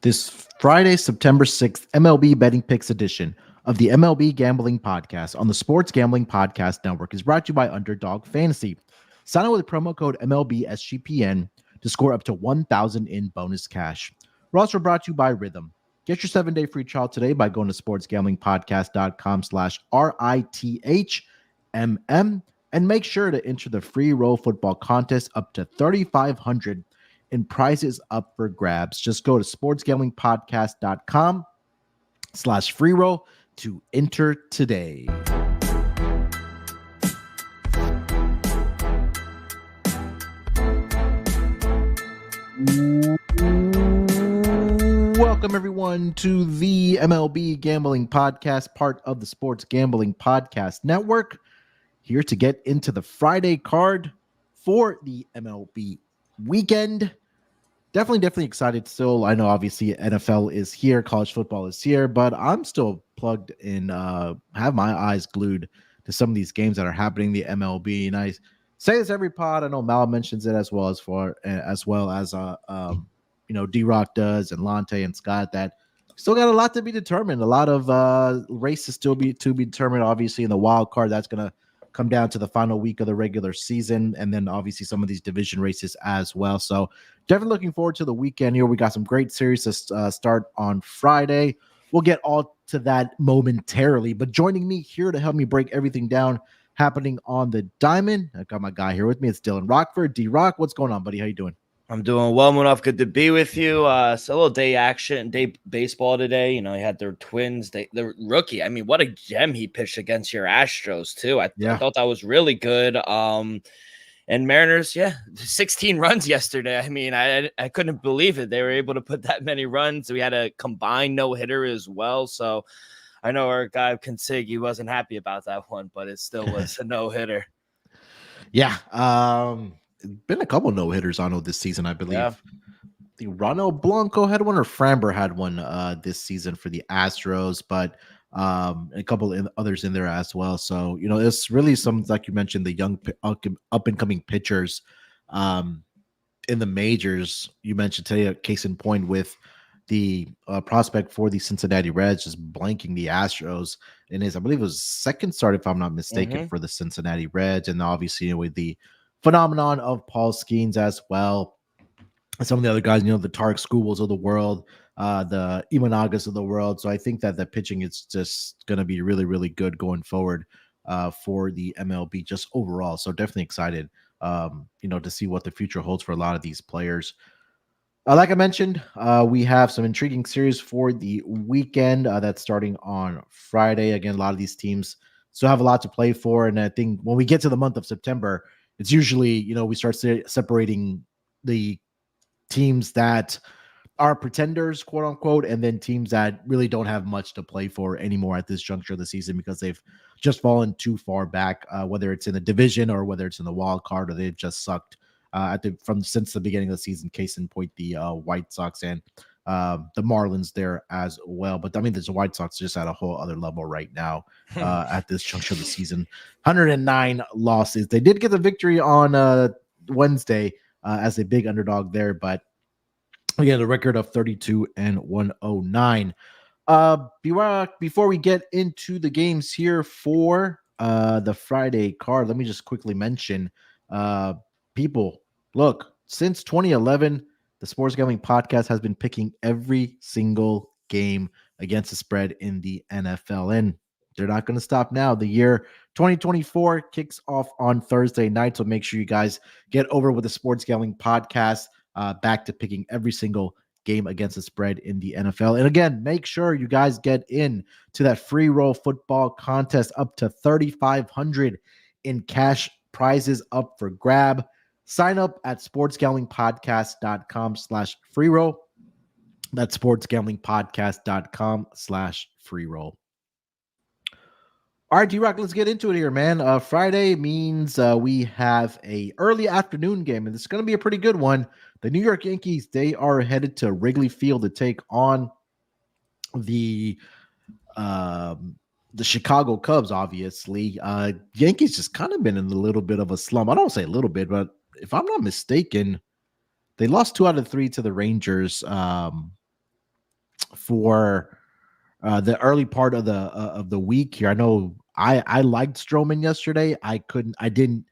This Friday, September 6th, MLB Betting Picks edition of the MLB Gambling Podcast on the Sports Gambling Podcast Network is brought to you by Underdog Fantasy. Sign up with promo code MLB SGPN to score up to $1,000 in bonus cash. We're also brought to you by Rhythm. Get your 7-day free trial today by going to sportsgamblingpodcast.com/RITHMM and make sure to enter the free roll football contest up to $3,500 in prizes up for grabs. Just go to sportsgamblingpodcast.com/free roll to enter today. Welcome, everyone, to the MLB Gambling Podcast, part of the Sports Gambling Podcast Network. Here to get into the Friday card for the MLB weekend. Definitely excited still. I know, obviously, NFL is here, college football is here, but I'm still plugged in, have my eyes glued to some of these games that are happening in the MLB. And I say this every pod. I know Mal mentions it as well as D-Rock does, and Lonte and Scott, that still got a lot to be determined. A lot of races still to be determined, obviously, in the wild card. That's going to come down to the final week of the regular season, and then obviously some of these division races as well. So definitely looking forward to the weekend here. We got some great series to start on Friday. We'll get all to that momentarily, but joining me here to help me break everything down happening on the diamond, I got my guy here with me. It's Dylan Rockford. D-Rock, what's going on, buddy? How you doing? I'm doing well, Munaf. Good to be with you. So a little day baseball today. You know, you had their Twins, the rookie. I mean, what a gem he pitched against your Astros too. I thought that was really good. And Mariners, 16 runs yesterday. I mean, I couldn't believe it. They were able to put that many runs. We had a combined no-hitter as well. So I know our guy Consig, he wasn't happy about that one, but it still was a no-hitter. Yeah. Been a couple no-hitters on this season, I believe. Yeah. The Ronald Blanco had one, or Framber had one this season for the Astros, but a couple of others in there as well. So, you know, it's really some, like you mentioned, the young up-and-coming pitchers in the majors. You mentioned today, a case in point with the prospect for the Cincinnati Reds just blanking the Astros in his, I believe it was second start, if I'm not mistaken, for the Cincinnati Reds. And obviously, with the phenomenon of Paul Skeens as well. Some of the other guys, the Tarek Skubals of the world, the Imanagas of the world. So I think that the pitching is just going to be really, really good going forward for the MLB just overall. So definitely excited, to see what the future holds for a lot of these players. Like I mentioned, we have some intriguing series for the weekend that's starting on Friday. Again, a lot of these teams still have a lot to play for. And I think when we get to the month of September, it's usually, we start separating the teams that are pretenders, quote unquote, and then teams that really don't have much to play for anymore at this juncture of the season because they've just fallen too far back, whether it's in the division or whether it's in the wild card, or they've just sucked since the beginning of the season. Case in point, the White Sox and the Marlins there as well. But I mean, the White Sox just at a whole other level right now at this juncture of the season. 109 losses. They did get the victory on Wednesday as a big underdog there, but again, a record of 32-109. Before we get into the games here for the Friday card, let me just quickly mention, people, look, since 2011, the Sports Gambling Podcast has been picking every single game against the spread in the NFL, and they're not going to stop now. The year 2024 kicks off on Thursday night, so make sure you guys get over with the Sports Gambling Podcast, back to picking every single game against the spread in the NFL. And again, make sure you guys get in to that free roll football contest, up to $3,500 in cash prizes up for grab. Sign up at sportsgamblingpodcast.com/free roll. That's sportsgamblingpodcast.com/free roll. All right, D-Rock, let's get into it here, man. Friday means we have a early afternoon game, and it's going to be a pretty good one. The New York Yankees, they are headed to Wrigley Field to take on the Chicago Cubs, obviously. Yankees just kind of been in a little bit of a slump. I don't say a little bit, but if I'm not mistaken, they lost 2 out of 3 to the Rangers for the early part of the week here. I know I liked Stroman yesterday. I didn't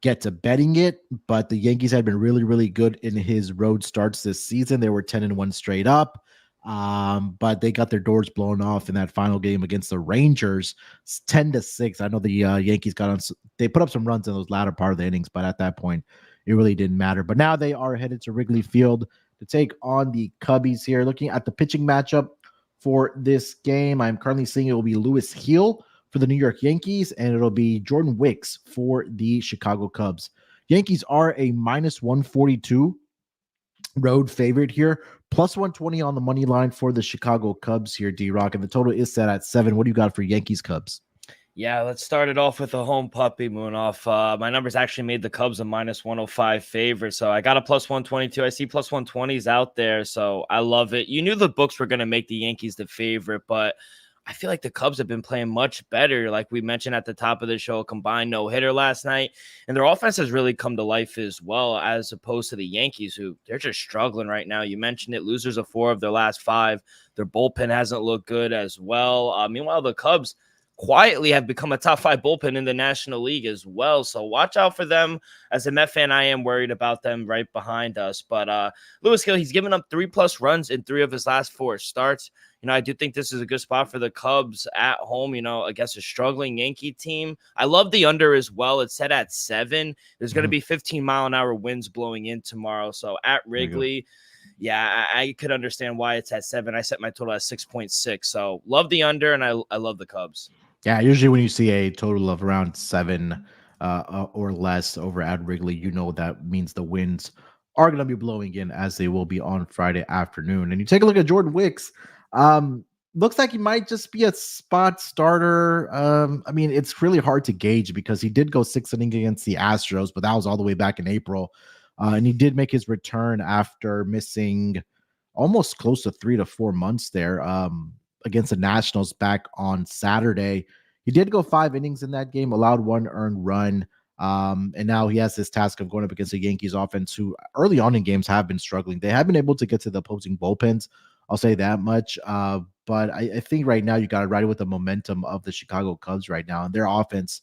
get to betting it, but the Yankees had been really, really good in his road starts this season. They were 10-1 straight up. But they got their doors blown off in that final game against the Rangers, 10-6. I know the Yankees they put up some runs in those latter part of the innings, but at that point, it really didn't matter. But now they are headed to Wrigley Field to take on the Cubbies here. Looking at the pitching matchup for this game, I'm currently seeing it will be Lewis Hill for the New York Yankees, and it'll be Jordan Wicks for the Chicago Cubs. Yankees are a minus 142 road favorite here, plus 120 on the money line for the Chicago Cubs here, D-Rock, and the total is set at 7. What do you got for Yankees Cubs? Yeah, let's start it off with a home puppy, Munaf. My numbers actually made the Cubs a minus 105 favorite, so I got a plus 122. I see plus 120s out there, so I love it. You knew the books were going to make the Yankees the favorite, but I feel like the Cubs have been playing much better. Like we mentioned at the top of the show, combined no-hitter last night, and their offense has really come to life as well, as opposed to the Yankees, who they're just struggling right now. You mentioned it, losers of 4 of their last 5. Their bullpen hasn't looked good as well. Meanwhile, the Cubs quietly have become a top 5 bullpen in the National League as well. So watch out for them. As a Met fan, I am worried about them right behind us. But Lewis Hill, he's given up 3+ runs in 3 of his last 4 starts. I do think this is a good spot for the Cubs at home, against a struggling Yankee team. I love the under as well. It's set at 7. There's going to be 15-mile-an-hour winds blowing in tomorrow. So at Wrigley, yeah, I could understand why it's at 7. I set my total at 6.6. So love the under, and I love the Cubs. Yeah, usually when you see a total of around 7 or less over at Wrigley, that means the winds are going to be blowing in, as they will be on Friday afternoon. And you take a look at Jordan Wicks. Looks like he might just be a spot starter. I mean, it's really hard to gauge because he did go 6 innings against the Astros, but that was all the way back in April. And he did make his return after missing almost close to 3 to 4 months there against the Nationals back on Saturday. He did go 5 innings in that game, allowed 1 earned run. And now he has this task of going up against the Yankees offense, who early on in games have been struggling. They have been able to get to the opposing bullpens, I'll say that much. But I think right now you got to ride with the momentum of the Chicago Cubs right now. And their offense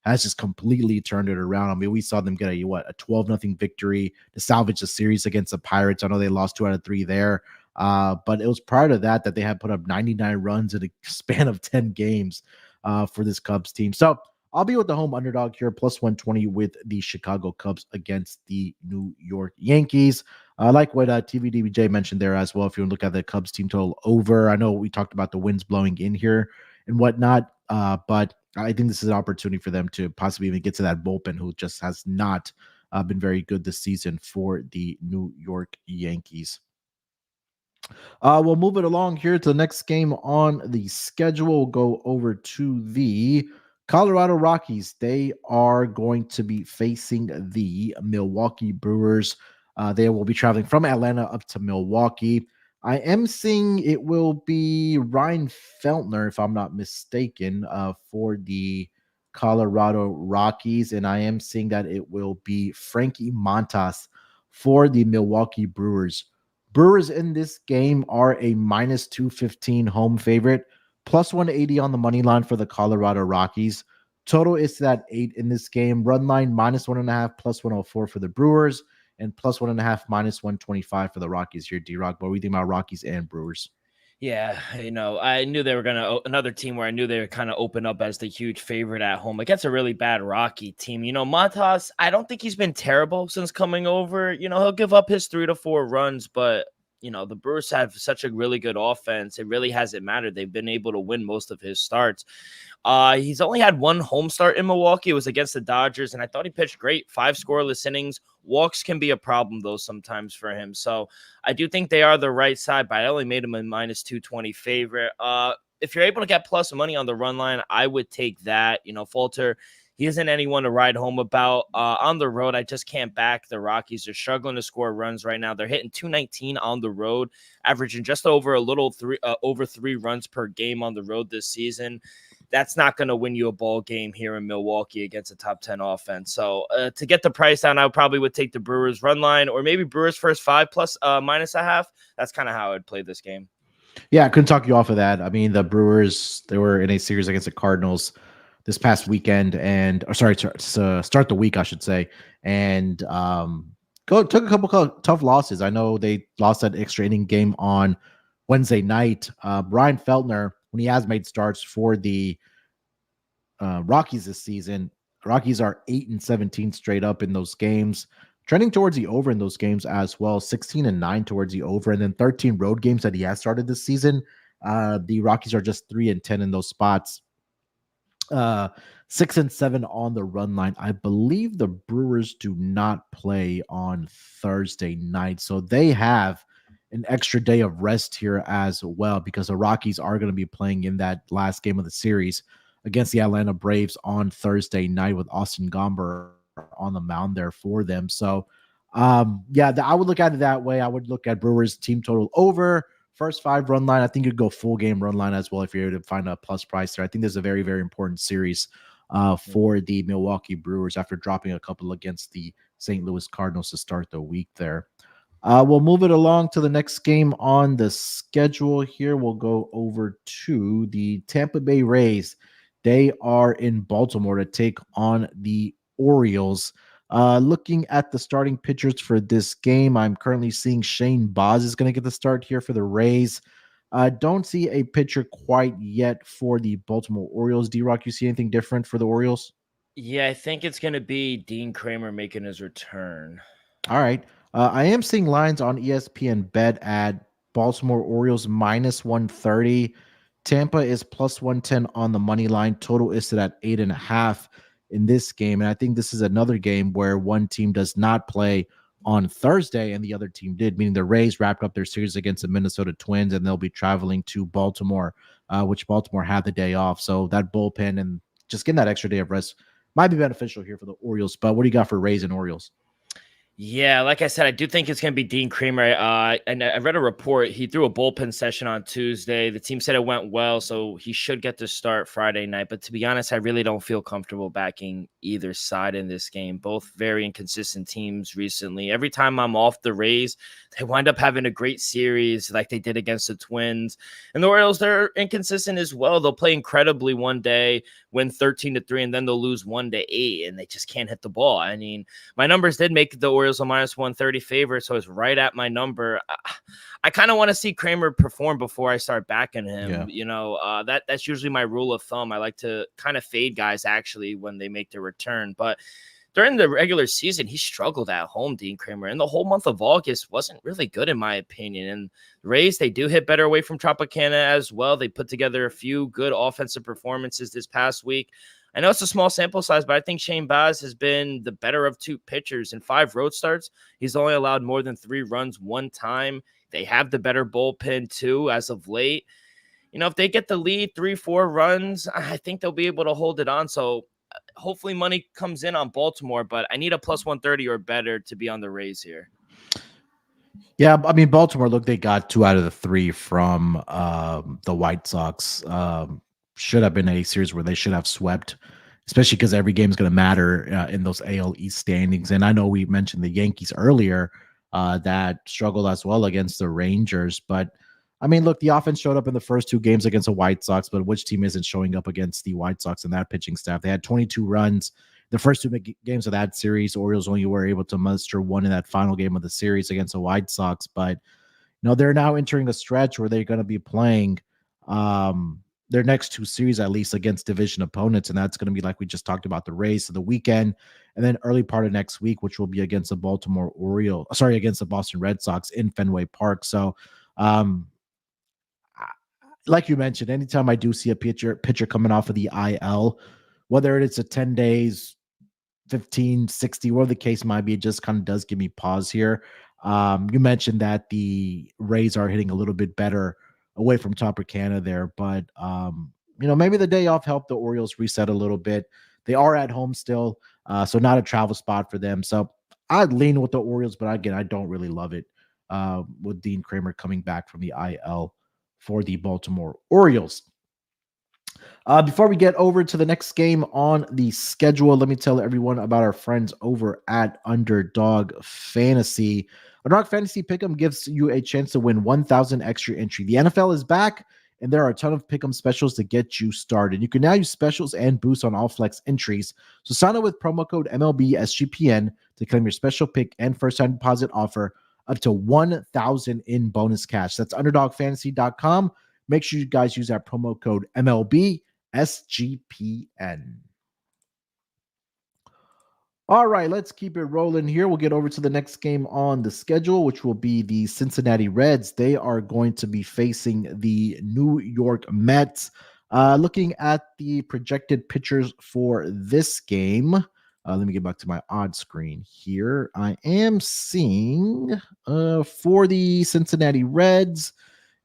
has just completely turned it around. I mean, we saw them get a 12-0 victory to salvage the series against the Pirates. I know they lost 2 out of 3 there. But it was prior to that they had put up 99 runs in a span of 10 games for this Cubs team. So I'll be with the home underdog here, plus 120 with the Chicago Cubs against the New York Yankees. Like what TVDBJ mentioned there as well. If you look at the Cubs team total over, I know we talked about the winds blowing in here and whatnot, but I think this is an opportunity for them to possibly even get to that bullpen, who just has not been very good this season for the New York Yankees. We'll move it along here to the next game on the schedule. We'll go over to the Colorado Rockies. They are going to be facing the Milwaukee Brewers. They will be traveling from Atlanta up to Milwaukee. I am seeing it will be Ryan Feltner, if I'm not mistaken, for the Colorado Rockies. And I am seeing that it will be Frankie Montas for the Milwaukee Brewers. Brewers in this game are a minus 215 home favorite, plus 180 on the money line for the Colorado Rockies. Total is at 8 in this game. Run line minus 1.5, plus 104 for the Brewers, and plus 1.5, minus 125 for the Rockies here, D-Rock. What do you think about Rockies and Brewers? Yeah, I knew they were going to, another team where I knew they would kind of open up as the huge favorite at home against a really bad Rocky team. Montas, I don't think he's been terrible since coming over. He'll give up his 3 to 4 runs, but the Brewers have such a really good offense. It really hasn't mattered. They've been able to win most of his starts. He's only had 1 home start in Milwaukee. It was against the Dodgers, and I thought he pitched great. 5 scoreless innings. Walks can be a problem, though, sometimes for him. So I do think they are the right side, but I only made him a minus 220 favorite. If you're able to get plus money on the run line, I would take that. Falter, he isn't anyone to ride home about. On the road, I just can't back the Rockies. They're struggling to score runs right now. They're hitting 219 on the road, averaging just over over 3 runs per game on the road this season. That's not going to win you a ball game here in Milwaukee against a top 10 offense. So to get the price down, I probably would take the Brewers run line, or maybe Brewers first 5 plus minus a half. That's kind of how I'd play this game. Yeah, I couldn't talk you off of that. I mean, the Brewers, they were in a series against the Cardinals this past weekend, and or sorry, to start the week, I should say, and took a couple of tough losses. I know they lost that extra inning game on Wednesday night. Brian Feltner, when he has made starts for the Rockies this season, Rockies are 8-17 straight up in those games, trending towards the over in those games as well. 16-9 towards the over, and then 13 road games that he has started this season. The Rockies are just 3-10 in those spots. 6-7 on the run line. I believe the Brewers do not play on Thursday night, so they have an extra day of rest here as well, because the Rockies are going to be playing in that last game of the series against the Atlanta Braves on Thursday night with Austin Gomber on the mound there for them. So, yeah, I would look at it that way. I would look at Brewers team total over first 5 run line. I think you'd go full game run line as well if you're able to find a plus price there. I think there's a very, very important series for the Milwaukee Brewers after dropping a couple against the St. Louis Cardinals to start the week there. We'll move it along to the next game on the schedule here. We'll go over to the Tampa Bay Rays. They are in Baltimore to take on the Orioles. Looking at the starting pitchers for this game, I'm currently seeing Shane Baz is going to get the start here for the Rays. Don't see a pitcher quite yet for the Baltimore Orioles. D-Rock, you see anything different for the Orioles? Yeah, I think it's going to be Dean Kramer making his return. All right. I am seeing lines on ESPN Bet at Baltimore Orioles minus 130. Tampa is plus 110 on the money line. Total is set at 8.5 in this game. And I think this is another game where one team does not play on Thursday and the other team did, meaning the Rays wrapped up their series against the Minnesota Twins and they'll be traveling to Baltimore, which Baltimore had the day off. So that bullpen and just getting that extra day of rest might be beneficial here for the Orioles. But what do you got for Rays and Orioles? Yeah, like I said, I do think it's going to be Dean Kramer. And I read a report. He threw a bullpen session on Tuesday. The team said it went well, so he should get to start Friday night. But to be honest, I really don't feel comfortable backing either side in this game. Both very inconsistent teams recently. Every time I'm off the Rays, they wind up having a great series like they did against the Twins. And the Orioles, they're inconsistent as well. They'll play incredibly one day, win 13-3, and then they'll lose 1-8, and they just can't hit the ball. I mean, my numbers did make the Orioles a minus 130 favorite, so it's right at my number. I kind of want to see Kramer perform before I start backing him. Yeah. You know, that's usually my rule of thumb. I like to kind of fade guys actually when they make their return, but during the regular season, he struggled at home, Dean Kramer, and the whole month of August wasn't really good in my opinion. And the Rays, they do hit better away from Tropicana as well. They put together a few good offensive performances this past week. I know it's a small sample size, but I think Shane Baz has been the better of two pitchers. In 5 road starts, he's only allowed more than 3 runs one time. They have the better bullpen too as of late. You know, if they get the lead 3-4 runs, I think they'll be able to hold it on. So hopefully money comes in on Baltimore, but I need a plus 130 or better to be on the Rays here. Yeah, I mean, Baltimore, look, they got 2 out of the 3 from the White Sox. Should have been a series where they should have swept, especially because every game is going to matter in those AL East standings. And I know we mentioned the Yankees earlier that struggled as well against the Rangers. But, I mean, look, the offense showed up in the first 2 games against the White Sox, but which team isn't showing up against the White Sox and that pitching staff? They had 22 runs. The first 2 games of that series, Orioles only were able to muster 1 in that final game of the series against the White Sox. But, you know, they're now entering a stretch where they're going to be playing their next 2 series, at least against division opponents. And that's going to be, like we just talked about, the Rays of the weekend, and then early part of next week, which will be against the against the Boston Red Sox in Fenway Park. So, like you mentioned, anytime I do see a pitcher coming off of the IL, whether it's a 10 days, 15, 60, whatever the case might be, it just kind of does give me pause here. You mentioned that the Rays are hitting a little bit better away from Tropicana there, but you know, maybe the day off helped the Orioles reset a little bit. They are at home still, so not a travel spot for them. So I'd lean with the Orioles, but again, I don't really love it with Dean Kramer coming back from the IL for the Baltimore Orioles. Before we get over to the next game on the schedule, let me tell everyone about our friends over at Underdog Fantasy. Underdog Fantasy Pick'em gives you a chance to win 1,000 extra entry. The NFL is back, and there are a ton of Pick'em specials to get you started. You can now use specials and boosts on all flex entries. So sign up with promo code MLB SGPN to claim your special pick and first-time deposit offer up to 1,000 in bonus cash. That's UnderdogFantasy.com. Make sure you guys use that promo code MLB SGPN. All right, let's keep it rolling here. We'll get over to the next game on the schedule, which will be the Cincinnati Reds. They are going to be facing the New York Mets. Looking at the projected pitchers for this game, let me get back to my odds screen here. I am seeing for the Cincinnati Reds,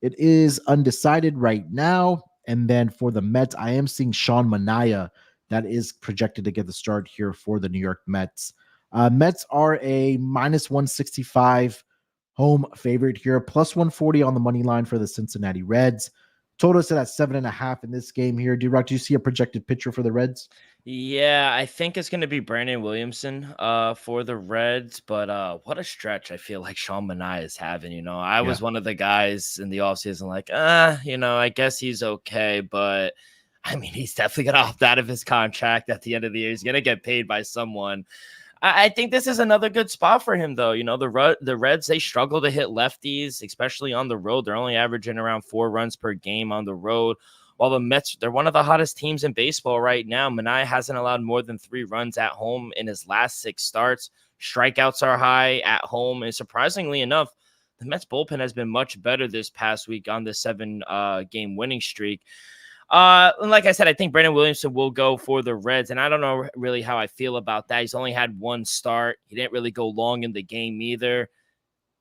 it is undecided right now. And then for the Mets, I am seeing Sean Manaea that is projected to get the start here for the New York Mets. Mets are a minus 165 home favorite here, plus 140 on the money line for the Cincinnati Reds. Total set at 7.5 in this game here. D-Rock, do you see a projected pitcher for the Reds? Yeah, I think it's going to be Brandon Williamson for the Reds, but what a stretch I feel like Sean Manaea is having. I was one of the guys in the offseason like, I guess he's okay, but I mean, he's definitely going to opt out of his contract at the end of the year. He's going to get paid by someone. I think this is another good spot for him, though. The Reds, they struggle to hit lefties, especially on the road. They're only averaging around 4 runs per game on the road. While the Mets, they're one of the hottest teams in baseball right now. Manaea hasn't allowed more than 3 runs at home in his last 6 starts. Strikeouts are high at home. And surprisingly enough, the Mets bullpen has been much better this past week on the 7-game winning streak. And like I said, I think Brandon Williamson will go for the Reds, and I don't know really how I feel about that. He's only had 1 start. He didn't really go long in the game either.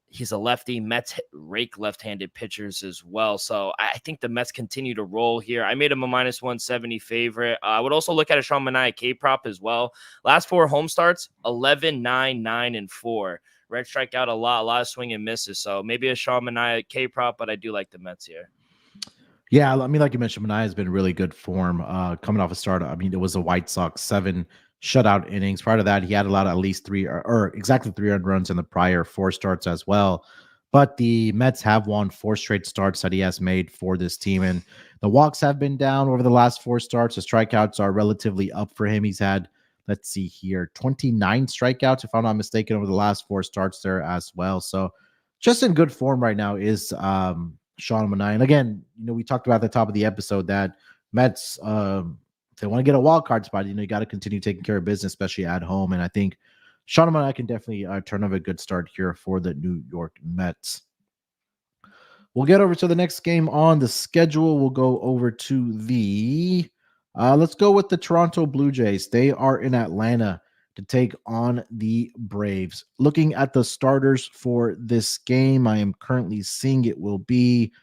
He's a lefty. Mets rake left-handed pitchers as well. So I think the Mets continue to roll here. I made him a minus 170 favorite. I would also look at a Sean Manaea K-prop as well. Last 4 home starts, 11, 9, 9, and 4. Reds strike out a lot of swing and misses. So maybe a Sean Manaea K-prop, but I do like the Mets here. Yeah, I mean, like you mentioned, Manaea has been really good form coming off a start. I mean, it was a White Sox 7 shutout innings. Prior to that, he had allowed at least 3 or exactly 3 earned runs in the prior 4 starts as well. But the Mets have won 4 straight starts that he has made for this team. And the walks have been down over the last 4 starts. The strikeouts are relatively up for him. He's had, let's see here, 29 strikeouts, if I'm not mistaken, over the last 4 starts there as well. So just in good form right now is Sean Manaea. And again, we talked about at the top of the episode that Mets, if they want to get a wild card spot, you got to continue taking care of business, especially at home. And I think Sean Manaea can definitely turn up a good start here for the New York Mets. We'll get over to the next game on the schedule. We'll go over to let's go with the Toronto Blue Jays. They are in Atlanta to take on the Braves. Looking at the starters for this game, I am currently seeing it will be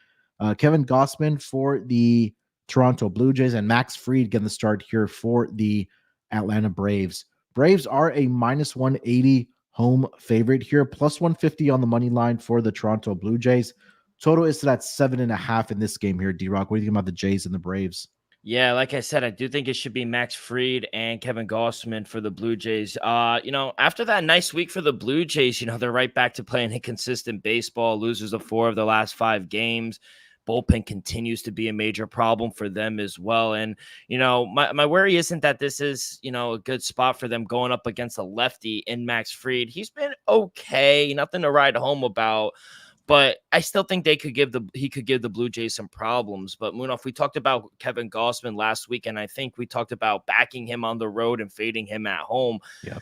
Kevin Gausman for the Toronto Blue Jays and Max Fried getting the start here for the Atlanta Braves. Braves are a minus 180 home favorite here, plus 150 on the money line for the Toronto Blue Jays. Total is at 7.5 in this game here. D-Rock, what do you think about the Jays and the Braves? Yeah, like I said, I do think it should be Max Fried and Kevin Gausman for the Blue Jays. After that nice week for the Blue Jays, they're right back to playing inconsistent baseball, losers of 4 of the last 5 games. Bullpen continues to be a major problem for them as well. And, my worry isn't that this is, a good spot for them going up against a lefty in Max Fried. He's been okay, nothing to write home about. But I still think he could give the Blue Jays some problems. But Munaf, we talked about Kevin Gausman last week, and I think we talked about backing him on the road and fading him at home. Yeah.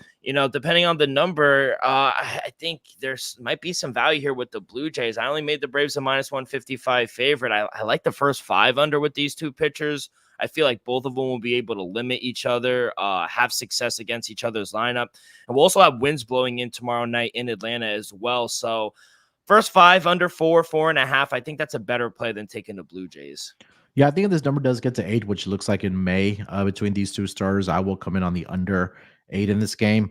Depending on the number, I think there's might be some value here with the Blue Jays. I only made the Braves a minus 155 favorite. I like the first 5 under with these 2 pitchers. I feel like both of them will be able to limit each other, have success against each other's lineup. And we'll also have winds blowing in tomorrow night in Atlanta as well. So first 5 under 4, 4.5. I think that's a better play than taking the Blue Jays. Yeah, I think if this number does get to 8, which looks like in May between these 2 starters, I will come in on the under 8 in this game.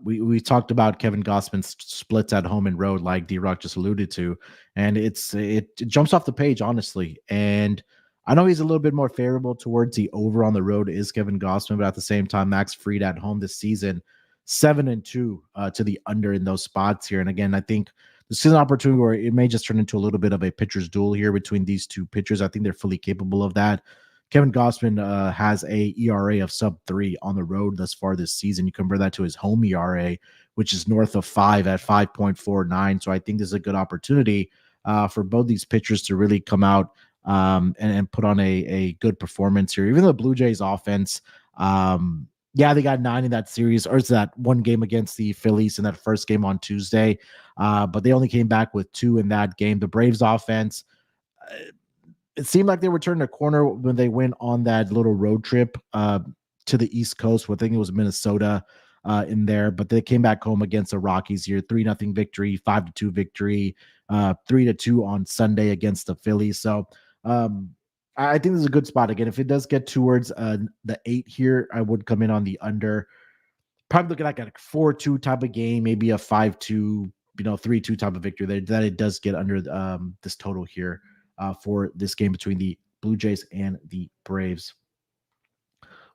We talked about Kevin Gausman's splits at home and road, like D-Rock just alluded to, and it jumps off the page, honestly. And I know he's a little bit more favorable towards the over on the road is Kevin Gausman, but at the same time, Max Fried at home this season, 7-2 to the under in those spots here. And again, I think this is an opportunity where it may just turn into a little bit of a pitcher's duel here between these two pitchers. I think they're fully capable of that. Kevin Gausman has a ERA of sub-3 on the road thus far this season. You compare that to his home ERA, which is north of 5 at 5.49. So I think this is a good opportunity for both these pitchers to really come out and put on a good performance here. Even the Blue Jays offense, they got 9 in that series, or it's that one game against the Phillies in that first game on Tuesday, but they only came back with 2 in that game. The Braves offense, it seemed like they were turning a corner when they went on that little road trip to the East Coast. I think it was Minnesota in there, but they came back home against the Rockies here, 3-0 victory, 5-2 victory, 3-2 on Sunday against the Phillies. So I think this is a good spot. Again, if it does get towards the 8 here, I would come in on the under. Probably looking like a 4-2 type of game, maybe a 5-2, 3-2 type of victory that it does get under this total here for this game between the Blue Jays and the Braves.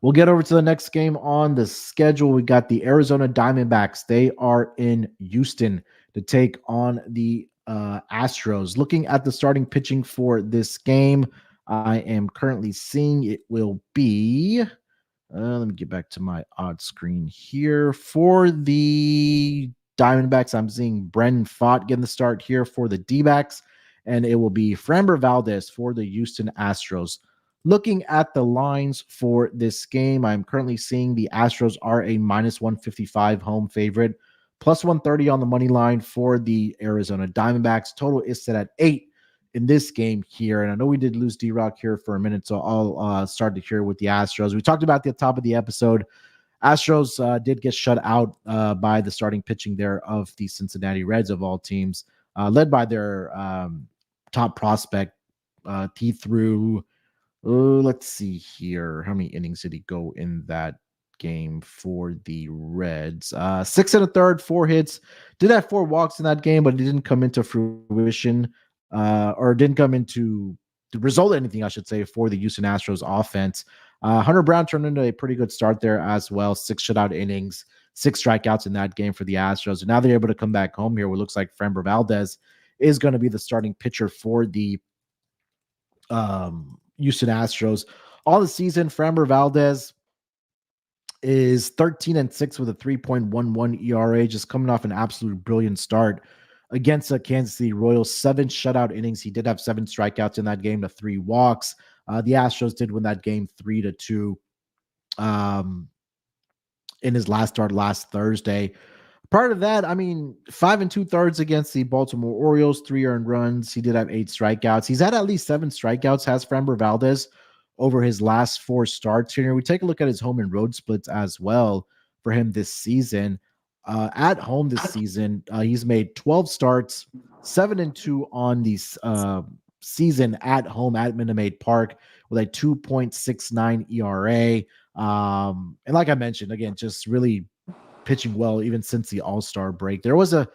We'll get over to the next game on the schedule. We got the Arizona Diamondbacks. They are in Houston to take on the Astros. Looking at the starting pitching for this game, I am currently seeing it will be, let me get back to my odd screen here. For the Diamondbacks, I'm seeing Brendan Pfaadt getting the start here for the D-backs, and it will be Framber Valdez for the Houston Astros. Looking at the lines for this game, I'm currently seeing the Astros are a -155 home favorite, +130 on the money line for the Arizona Diamondbacks. Total is set at 8 in this game here. And I know we did lose D-Rock here for a minute, so I'll start to hear with the Astros. We talked about the top of the episode. Astros did get shut out by the starting pitching there of the Cincinnati Reds of all teams, led by their top prospect. He threw, let's see here. How many innings did he go in that game for the Reds? 6 1/3, 4 hits. Did have 4 walks in that game, but it didn't come into fruition or didn't come into the result anything, I should say, for the Houston Astros offense. Hunter Brown turned into a pretty good start there as well. 6 shutout innings, 6 strikeouts in that game for the Astros. And now they're able to come back home here. What looks like Framber Valdez is going to be the starting pitcher for the Houston Astros. All the season, Framber Valdez is 13-6 with a 3.11 ERA, just coming off an absolute brilliant start against the Kansas City Royals. 7 shutout innings. He did have 7 strikeouts in that game to 3 walks. The Astros did win that game 3-2 in his last start last Thursday. Part of that, 5 2/3 against the Baltimore Orioles, 3 earned runs. He did have 8 strikeouts. He's had at least 7 strikeouts, has Framber Valdez, over his last 4 starts here. We take a look at his home and road splits as well for him this season. At home this season, he's made 12 starts, 7-2 on the season at home at Minute Maid Park with a 2.69 ERA. And like I mentioned, again, just really pitching well even since the All-Star break. There was a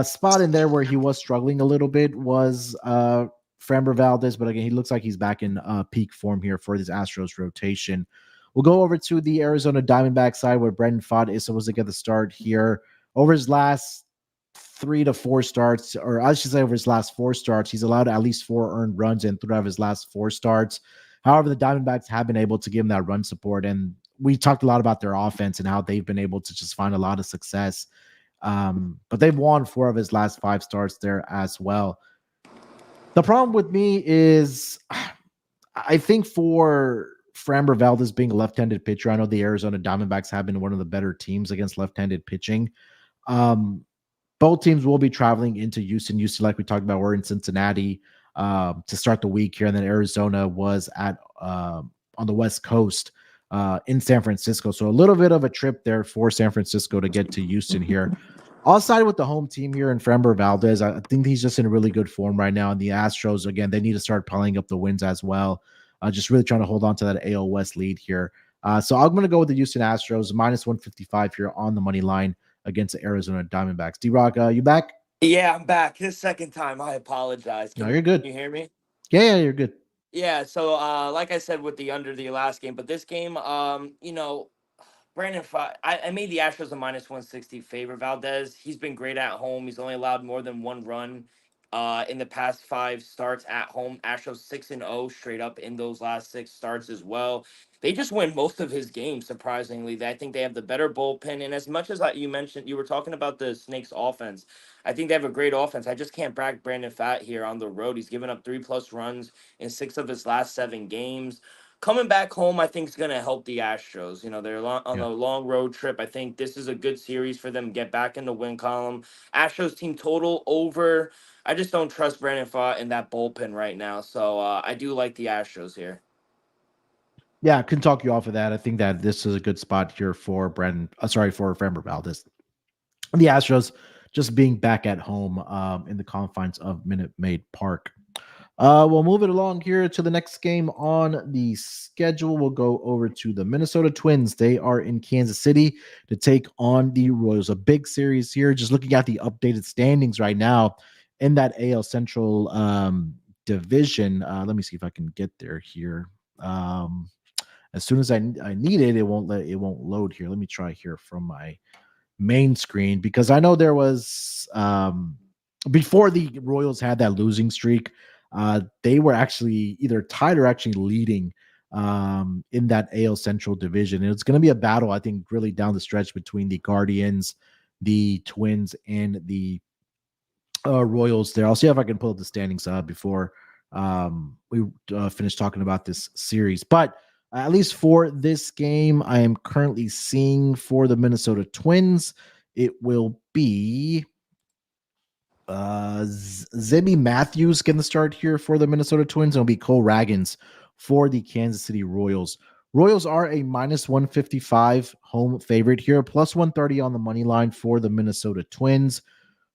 spot in there where he was struggling a little bit, was Framber Valdez, but again, he looks like he's back in peak form here for this Astros rotation. We'll go over to the Arizona Diamondback side where Brendan Pfaadt is supposed to get the start here. Over his last 3 to 4 starts, or I should say over his last 4 starts, he's allowed at least 4 earned runs in 3 of his last 4 starts. However, the Diamondbacks have been able to give him that run support, and we talked a lot about their offense and how they've been able to just find a lot of success. But they've won 4 of his last 5 starts there as well. The problem with me is I think for Framber Valdez being a left-handed pitcher, I know the Arizona Diamondbacks have been one of the better teams against left-handed pitching. Both teams will be traveling into Houston. Houston, like we talked about, we're in Cincinnati to start the week here, and then Arizona was at on the West Coast in San Francisco. So a little bit of a trip there for San Francisco to get to Houston here. I'll side with the home team here and Framber Valdez. I think he's just in really good form right now. And the Astros, again, they need to start piling up the wins as well. Just really trying to hold on to that AL West lead here. So I'm going to go with the Houston Astros, -155 here on the money line against the Arizona Diamondbacks. D-Rock, you back? Yeah, I'm back. This second time, I apologize. No, you're good. Can you hear me? Yeah, you're good. Yeah, so like I said with the under the last game, but this game, I made the Astros a minus 160 favorite. Valdez, he's been great at home. He's only allowed more than one run in the past five starts at home. Astros 6-0 straight up in those last six starts as well. They just win most of his games, surprisingly. I think they have the better bullpen. And as much as you mentioned, you were talking about the Snakes offense. I think they have a great offense. I just can't back Brandon Fat here on the road. He's given up 3+ runs in six of his last seven games. Coming back home, I think is going to help the Astros. They're on Yeah. a long road trip. I think this is a good series for them to get back in the win column. Astros team total over. I just don't trust Brandon Pfaadt in that bullpen right now. So I do like the Astros here. Yeah, I can talk you off of that. I think that this is a good spot here for for Framber Valdez. The Astros just being back at home in the confines of Minute Maid Park. We'll move it along here to the next game on the schedule. We'll go over to the Minnesota Twins. They are in Kansas City to take on the Royals. A big series here. Just looking at the updated standings right now in that AL Central division. Let me see if I can get there here. As soon as I need it, it won't load here. Let me try here from my main screen because I know there was before the Royals had that losing streak, they were actually either tied or actually leading in that AL Central division. And it's going to be a battle, I think, really down the stretch between the Guardians, the Twins, and the Royals there. I'll see if I can pull up the standings before we finish talking about this series. But at least for this game, I am currently seeing for the Minnesota Twins, it will be Zebby Matthews getting the start here for the Minnesota Twins. It'll be Cole Ragans for the Kansas City Royals. Royals are a minus 155 home favorite here, plus 130 on the money line for the Minnesota Twins.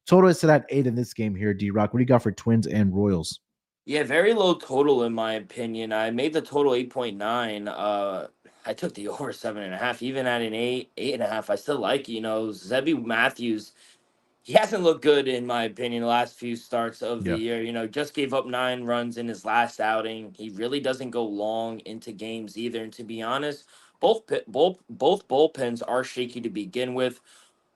Total is set at 8 in this game here, D-Rock. What do you got for Twins and Royals? Yeah, very low total in my opinion. I made the total 8.9. I took the over 7.5. Even at an 8.5, I still like, Zebby Matthews. He hasn't looked good in my opinion the last few starts of the Yeah. year. Just gave up 9 runs in his last outing. He really doesn't go long into games either. And to be honest, both bullpens are shaky to begin with.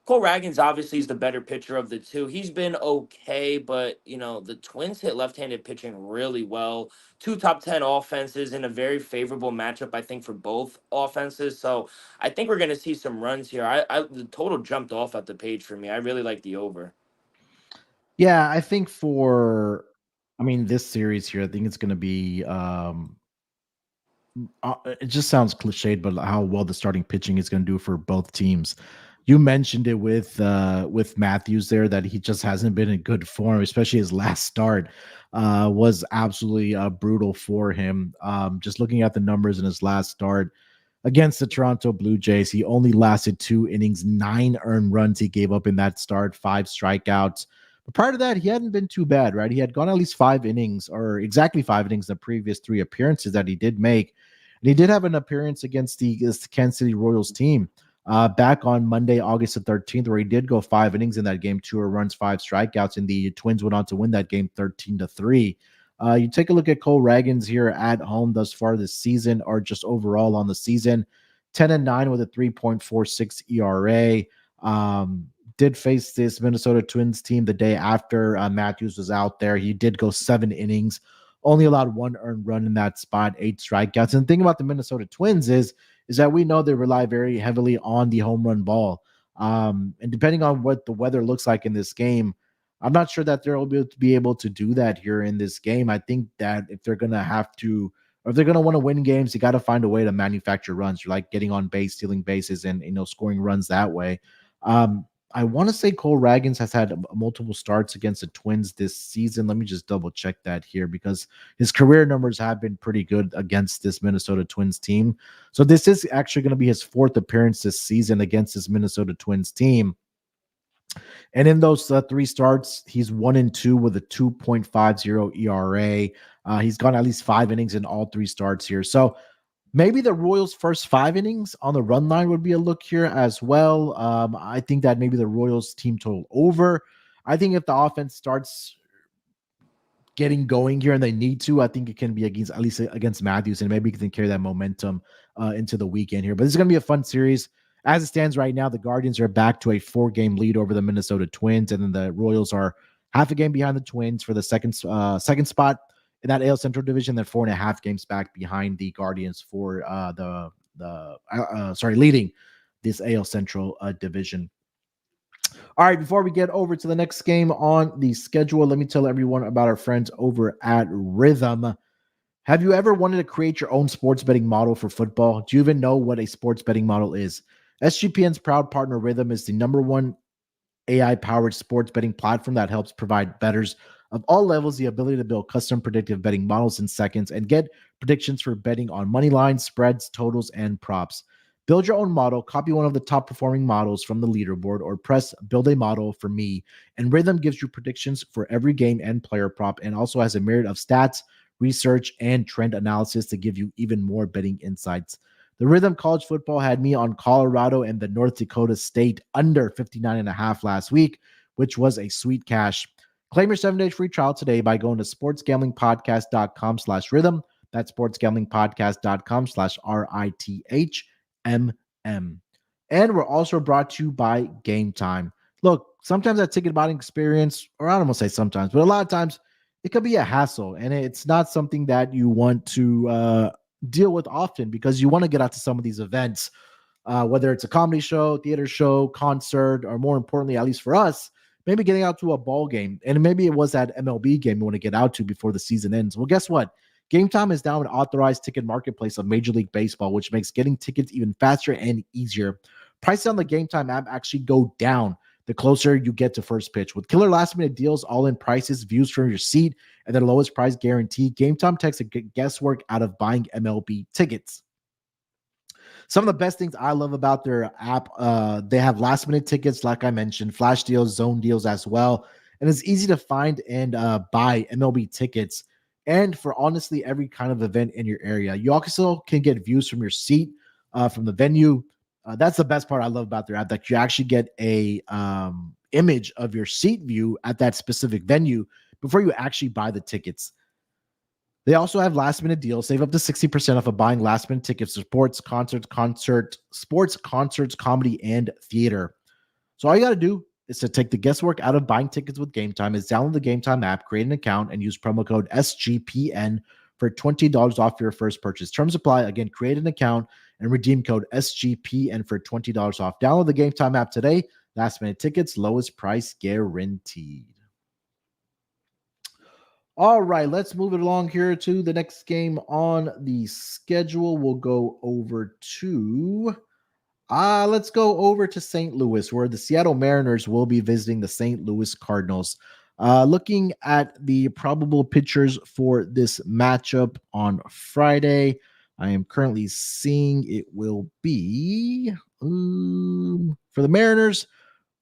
Cole Ragans obviously is the better pitcher of the two. He's been okay, but the Twins hit left-handed pitching really well. Two top 10 offenses in a very favorable matchup, I think, for both offenses. So I think we're going to see some runs here. The total jumped off at the page for me. I really like the over. Yeah, I think this series here, I think it's going to be it just sounds cliched, but how well the starting pitching is going to do for both teams. You mentioned it with Matthews there that he just hasn't been in good form, especially his last start was absolutely brutal for him. Just looking at the numbers in his last start against the Toronto Blue Jays, he only lasted 2 innings, 9 earned runs he gave up in that start, 5 strikeouts. But prior to that, he hadn't been too bad, right? He had gone at least 5 innings, or exactly 5 innings, the previous 3 appearances that he did make. And he did have an appearance against the Kansas City Royals team back on Monday, August the 13th, where he did go 5 innings in that game, 2 runs, 5 strikeouts, and the Twins went on to win that game 13-3. You take a look at Cole Ragans here at home thus far this season, or just overall on the season, 10-9 with a 3.46 ERA. Did face this Minnesota Twins team the day after Matthews was out there. He did go 7 innings, only allowed 1 earned run in that spot, 8 strikeouts. And the thing about the Minnesota Twins is that we know they rely very heavily on the home run ball. And depending on what the weather looks like in this game, I'm not sure that they'll be able to do that here in this game. I think that if they're going to have to, or if they're going to want to win games, you got to find a way to manufacture runs. You're like getting on base, stealing bases, and scoring runs that way. I want to say Cole Ragans has had multiple starts against the Twins this season. Let me just double check that here because his career numbers have been pretty good against this Minnesota Twins team. So this is actually going to be his 4th appearance this season against this Minnesota Twins team. And in those 3 starts, he's 1-2 with a 2.50 ERA. He's gone at least 5 innings in all 3 starts here. So maybe the Royals' first 5 innings on the run line would be a look here as well. I think that maybe the Royals team total over. I think if the offense starts getting going here and they need to, I think it can be against, at least against Matthews, and maybe he can carry that momentum into the weekend here. But this is going to be a fun series. As it stands right now, the Guardians are back to a 4-game lead over the Minnesota Twins, and then the Royals are half a game behind the Twins for the second spot in that AL Central division. Then 4.5 games back behind the Guardians for leading this AL Central division. All right, before we get over to the next game on the schedule, let me tell everyone about our friends over at Rhythm. Have you ever wanted to create your own sports betting model for football? Do you even know what a sports betting model is? SGPN's proud partner Rhythm is the #1 AI-powered sports betting platform that helps provide bettors of all levels the ability to build custom predictive betting models in seconds and get predictions for betting on money lines, spreads, totals, and props. Build your own model, copy one of the top performing models from the leaderboard, or press build a model for me. And Rhythm gives you predictions for every game and player prop, and also has a myriad of stats, research, and trend analysis to give you even more betting insights. The Rhythm College Football had me on Colorado and the North Dakota State under 59.5 last week, which was a sweet cash. Claim your 7-day free trial today by going to sportsgamblingpodcast.com/rhythm. That's sportsgamblingpodcast.com/RITHMM. And we're also brought to you by Game Time. Look, sometimes that ticket buying experience, or I don't want to say sometimes, but a lot of times it could be a hassle, and it's not something that you want to deal with often because you want to get out to some of these events, whether it's a comedy show, theater show, concert, or more importantly, at least for us, maybe getting out to a ball game. And maybe it was that MLB game you want to get out to before the season ends. Well, guess what? Game Time is now an authorized ticket marketplace of Major League Baseball, which makes getting tickets even faster and easier. Prices on the Game Time app actually go down the closer you get to first pitch. With killer last-minute deals, all-in prices, views from your seat, and their lowest price guarantee, Game Time takes the guesswork out of buying MLB tickets. Some of the best things I love about their app, they have last-minute tickets, like I mentioned, flash deals, zone deals as well, and it's easy to find and buy MLB tickets, and for honestly every kind of event in your area. You also can get views from your seat, from the venue. That's the best part I love about their app, that you actually get a image of your seat view at that specific venue before you actually buy the tickets. They also have last minute deals. Save up to 60% off of buying last minute tickets to sports, concerts, comedy, and theater. So all you got to do is to take the guesswork out of buying tickets with Game Time is download the Game Time app, create an account, and use promo code SGPN for $20 off your first purchase. Terms apply. Again, create an account and redeem code SGPN for $20 off. Download the Game Time app today. Last minute tickets, lowest price guaranteed. All right, let's move it along here to the next game on the schedule. We'll go over to let's go over to St. Louis, where the Seattle Mariners will be visiting the St. Louis Cardinals. Looking at the probable pitchers for this matchup on Friday, I am currently seeing it will be for the Mariners,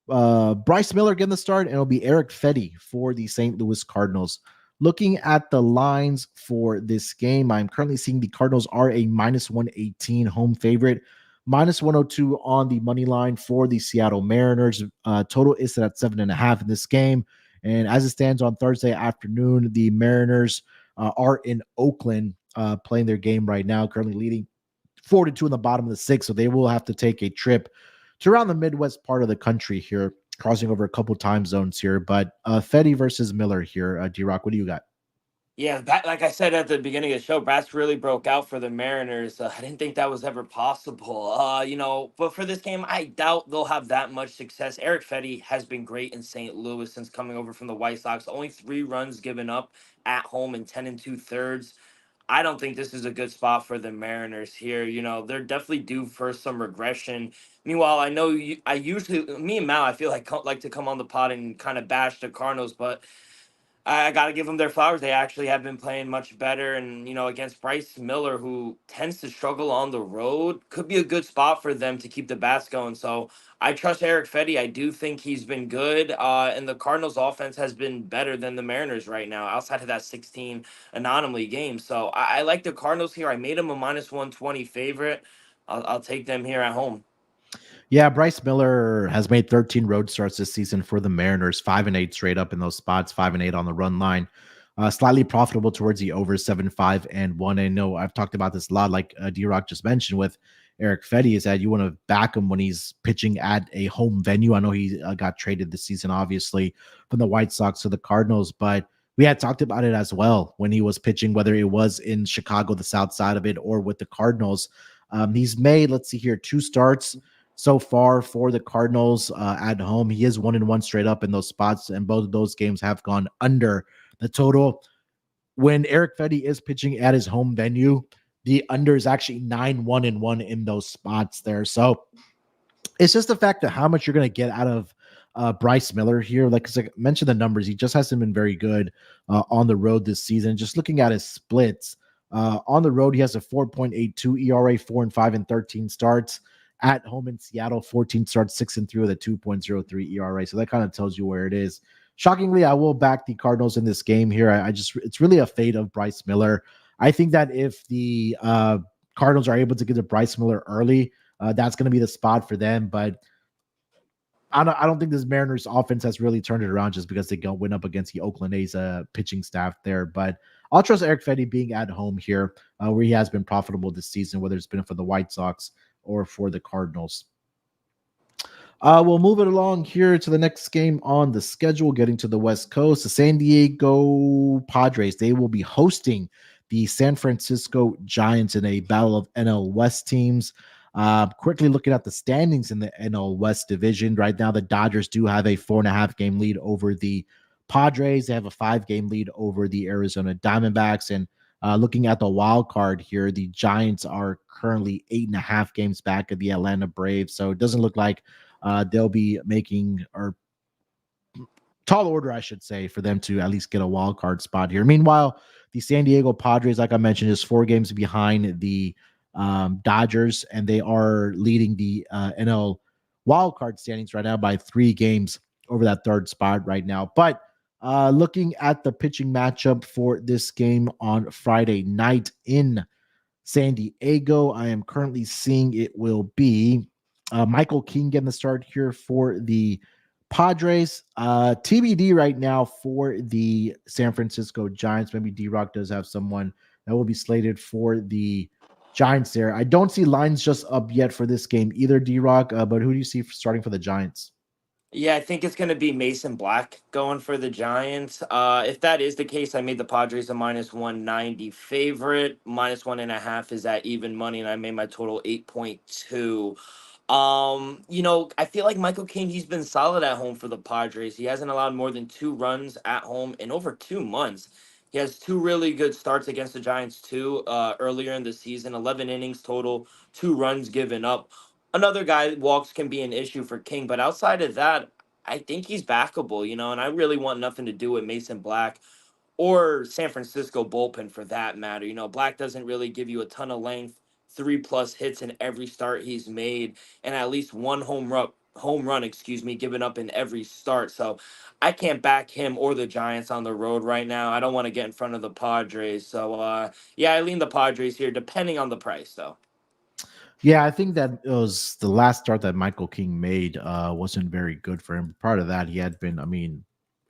Bryce Miller getting the start, and it'll be Eric Fedde for the St. Louis Cardinals. Looking at the lines for this game, I'm currently seeing the Cardinals are a -118 home favorite, -102 on the money line for the Seattle Mariners. Total is set at 7.5 in this game. And as it stands on Thursday afternoon, the Mariners are in Oakland playing their game right now, currently leading 4-2 in the bottom of the sixth. So they will have to take a trip to around the Midwest part of the country here, crossing over a couple time zones here. But Fedde versus Miller here. D-Rock, what do you got? Yeah, like I said at the beginning of the show, Bats really broke out for the Mariners. I didn't think that was ever possible. But for this game, I doubt they'll have that much success. Eric Fedde has been great in St. Louis since coming over from the White Sox. Only 3 runs given up at home in 10 2/3. I don't think this is a good spot for the Mariners here. They're definitely due for some regression. Meanwhile, I know me and Mal, I feel like to come on the pod and kind of bash the Cardinals, but I got to give them their flowers. They actually have been playing much better. And, against Bryce Miller, who tends to struggle on the road, could be a good spot for them to keep the bats going. So I trust Eric Fedde. I do think he's been good. And the Cardinals offense has been better than the Mariners right now, outside of that 16 anomaly game. So I like the Cardinals here. I made them a -120 favorite. I'll take them here at home. Yeah, Bryce Miller has made 13 road starts this season for the Mariners, 5-8 straight up in those spots, 5-8 on the run line. slightly profitable towards the over 7.5-1. I know I've talked about this a lot, like D-Rock just mentioned with Eric Fedde, is that you want to back him when he's pitching at a home venue. I know he got traded this season, obviously, from the White Sox to the Cardinals, but we had talked about it as well when he was pitching, whether it was in Chicago, the south side of it, or with the Cardinals. He's made, let's see here, 2 starts so far for the Cardinals at home. He is 1-1 straight up in those spots, and both of those games have gone under the total. When Eric Fedde is pitching at his home venue, the under is actually 9-1-1 in those spots there. So it's just the fact that how much you're going to get out of Bryce Miller here. Like I mentioned, the numbers, he just hasn't been very good on the road this season. Just looking at his splits on the road, he has a 4.82 ERA, 4-5 in 13 starts. At home in Seattle, 14 starts, 6-3 with a 2.03 ERA. So that kind of tells you where it is. Shockingly, I will back the Cardinals in this game here. It's really a fate of Bryce Miller. I think that if the Cardinals are able to get to Bryce Miller early, that's going to be the spot for them. But I don't think this Mariners offense has really turned it around just because they go win up against the Oakland A's pitching staff there. But I'll trust Eric Fedde being at home here, where he has been profitable this season, whether it's been for the White Sox or for the Cardinals. We'll move it along here to the next game on the schedule, getting to the West Coast. The San Diego Padres, they will be hosting the San Francisco Giants in a battle of NL West teams. Quickly looking at the standings in the NL West division. Right now, the Dodgers do have a 4.5 game lead over the Padres. They have a 5 game lead over the Arizona Diamondbacks. And looking at the wild card here, the Giants are currently 8.5 games back of the Atlanta Braves. So it doesn't look like they'll be making, or tall order, I should say, for them to at least get a wild card spot here. Meanwhile, the San Diego Padres, like I mentioned, is 4 games behind the Dodgers, and they are leading the NL wild card standings right now by 3 games over that third spot right now. But looking at the pitching matchup for this game on Friday night in San Diego, I am currently seeing it will be Michael King getting the start here for the Padres. TBD right now for the San Francisco Giants. Maybe D-Rock does have someone that will be slated for the Giants there. I don't see lines just up yet for this game either, D-Rock, but who do you see starting for the Giants? Yeah, I think it's going to be Mason Black going for the Giants. If that is the case, I made the Padres a minus 190 favorite. Minus 1.5 is at even money, and I made my total 8.2. I feel like Michael King, he's been solid at home for the Padres. He hasn't allowed more than 2 runs at home in over 2 months. He has 2 really good starts against the Giants, too, earlier in the season. 11 innings total, 2 runs given up. Another guy, walks can be an issue for King, but outside of that, I think he's backable, and I really want nothing to do with Mason Black or San Francisco bullpen for that matter. Black doesn't really give you a ton of length, 3+ hits in every start he's made, and at least 1 home run, given up in every start. So I can't back him or the Giants on the road right now. I don't want to get in front of the Padres. So yeah, I lean the Padres here, depending on the price though. Yeah, I think that it was the last start that Michael King made wasn't very good for him. Part of that, he had been,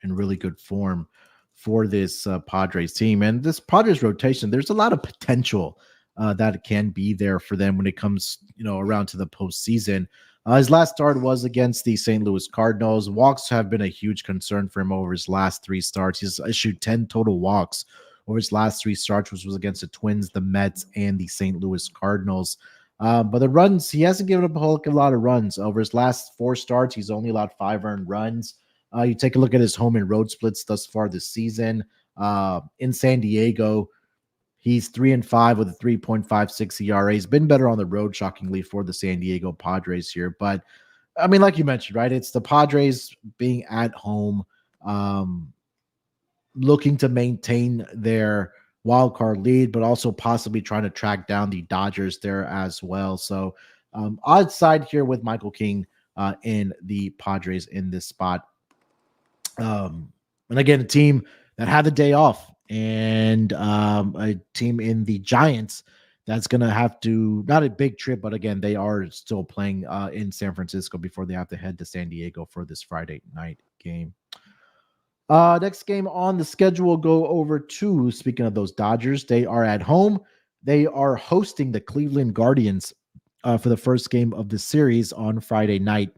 in really good form for this Padres team. And this Padres rotation, there's a lot of potential that can be there for them when it comes, around to the postseason. His last start was against the St. Louis Cardinals. Walks have been a huge concern for him over his last 3 starts. He's issued 10 total walks over his last 3 starts, which was against the Twins, the Mets, and the St. Louis Cardinals. But the runs, he hasn't given up a whole lot of runs. Over his last 4 starts, he's only allowed 5 earned runs. You take a look at his home and road splits thus far this season. In San Diego, he's 3-5 with a 3.56 ERA. He's been better on the road, shockingly, for the San Diego Padres here. But, like you mentioned, right, it's the Padres being at home, looking to maintain their wild card lead, but also possibly trying to track down the Dodgers there as well. So odd side here with Michael King in the Padres in this spot. And again, a team that had the day off, and a team in the Giants that's going to have to, not a big trip, but again, they are still playing in San Francisco before they have to head to San Diego for this Friday night game. Next game on the schedule, we'll go over to, speaking of those Dodgers, they are at home. They are hosting the Cleveland Guardians for the first game of the series on Friday night.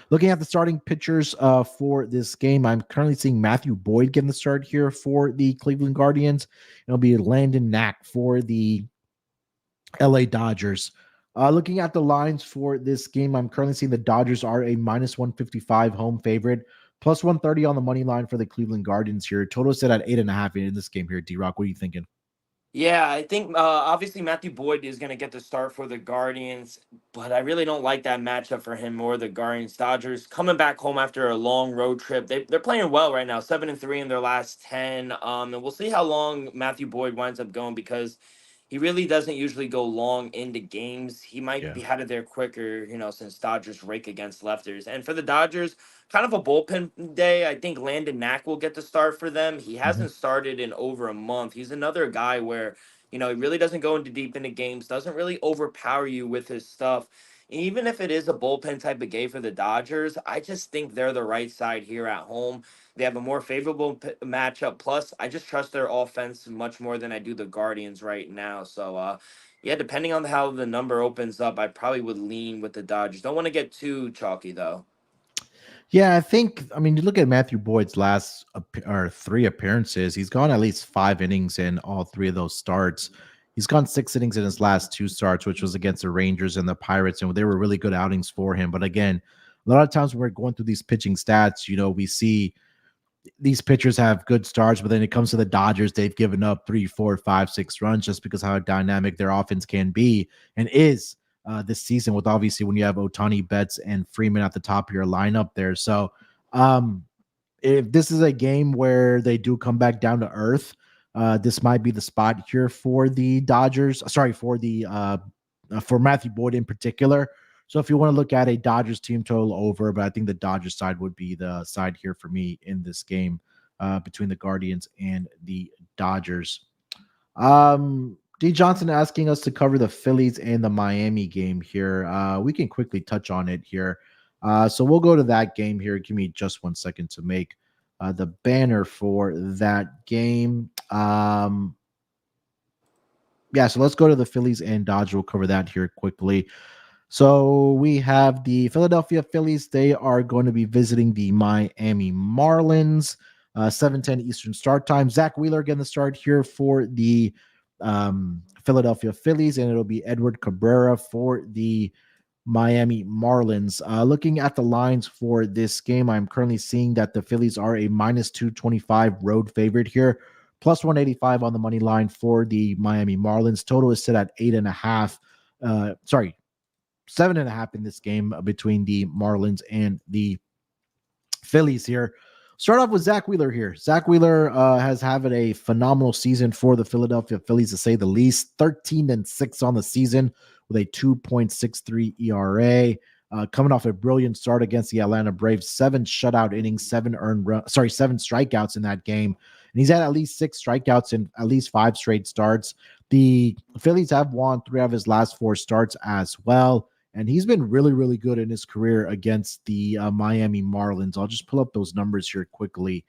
Looking at the starting pitchers for this game, I'm currently seeing Matthew Boyd getting the start here for the Cleveland Guardians. It'll be Landon Knack for the LA Dodgers. Looking at the lines for this game, I'm currently seeing the Dodgers are a minus 155 home favorite, plus 130 on the money line for the Cleveland Guardians here. Total set at 8.5 in this game here. D-Rock, what are you thinking? Yeah, I think obviously Matthew Boyd is going to get the start for the Guardians, but I really don't like that matchup for him or the Guardians. Dodgers coming back home after a long road trip. They're playing well right now, 7-3 in their last 10. And we'll see how long Matthew Boyd winds up going because he really doesn't usually go long into games. He might Yeah. be out of there quicker, since Dodgers rake against lefters. And for the Dodgers, kind of a bullpen day. I think Landon Knack will get the start for them. He hasn't started in over a month. He's another guy where, he really doesn't go into deep into games, doesn't really overpower you with his stuff. Even if it is a bullpen type of game for the Dodgers, I just think they're the right side here at home. They have a more favorable matchup. Plus, I just trust their offense much more than I do the Guardians right now. So, yeah, depending on how the number opens up, I probably would lean with the Dodgers. Don't want to get too chalky, though. Yeah, I mean, you look at Matthew Boyd's last or 3 appearances, he's gone at least 5 innings in all 3 of those starts. He's gone 6 innings in his last 2 starts, which was against the Rangers and the Pirates, and they were really good outings for him. But again, a lot of times when we're going through these pitching stats, we see these pitchers have good starts, but then it comes to the Dodgers, they've given up 3, 4, 5, 6 runs just because how dynamic their offense can be and is this season. With obviously when you have Ohtani, Betts, and Freeman at the top of your lineup there. So if this is a game where they do come back down to earth, this might be the spot here for the Dodgers. Sorry, for Matthew Boyd in particular. So if you want to look at a Dodgers team total over, but I think the Dodgers side would be the side here for me in this game between the Guardians and the Dodgers. D. Johnson asking us to cover the Phillies and the Miami game here. We can quickly touch on it here. So we'll go to that game here. Give me just 1 second to make the banner for that game. Yeah, so let's go to the Phillies and Dodgers. We'll cover that here quickly. So we have the Philadelphia Phillies. They are going to be visiting the Miami Marlins, 7:10 Eastern start time. Zach Wheeler getting the start here for the Philadelphia Phillies, and it'll be Edward Cabrera for the Miami Marlins. Looking at the lines for this game, I'm currently seeing that the Phillies are a minus 225 road favorite here, plus 185 on the money line for the Miami Marlins. Total is set at 8.5. 7.5 in this game between the Marlins and the Phillies here. Start off with Zach Wheeler here. Zach Wheeler has had a phenomenal season for the Philadelphia Phillies, to say the least. 13-6 on the season with a 2.63 ERA. Coming off a brilliant start against the Atlanta Braves, 7 shutout innings, 7 strikeouts in that game. And he's had at least 6 strikeouts in at least 5 straight starts. The Phillies have won 3 of his last 4 starts as well. And he's been really, really good in his career against the Miami Marlins. I'll just pull up those numbers here quickly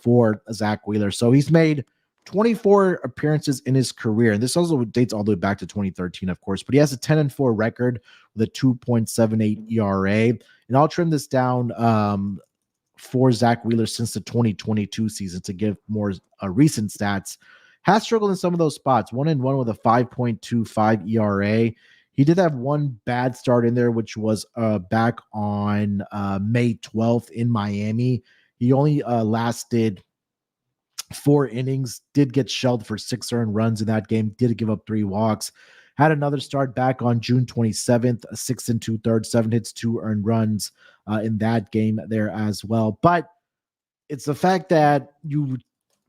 for Zach Wheeler. So he's made 24 appearances in his career. And this also dates all the way back to 2013, of course. But he has a 10-4 record with a 2.78 ERA. And I'll trim this down for Zach Wheeler since the 2022 season to give more recent stats. Has struggled in some of those spots. 1-1 with a 5.25 ERA. He did have one bad start in there, which was back on May 12th in Miami. He only lasted 4 innings, did get shelled for 6 earned runs in that game, did give up 3 walks. Had another start back on June 27th, 6 2/3, 7 hits, 2 earned runs in that game there as well. But it's the fact that you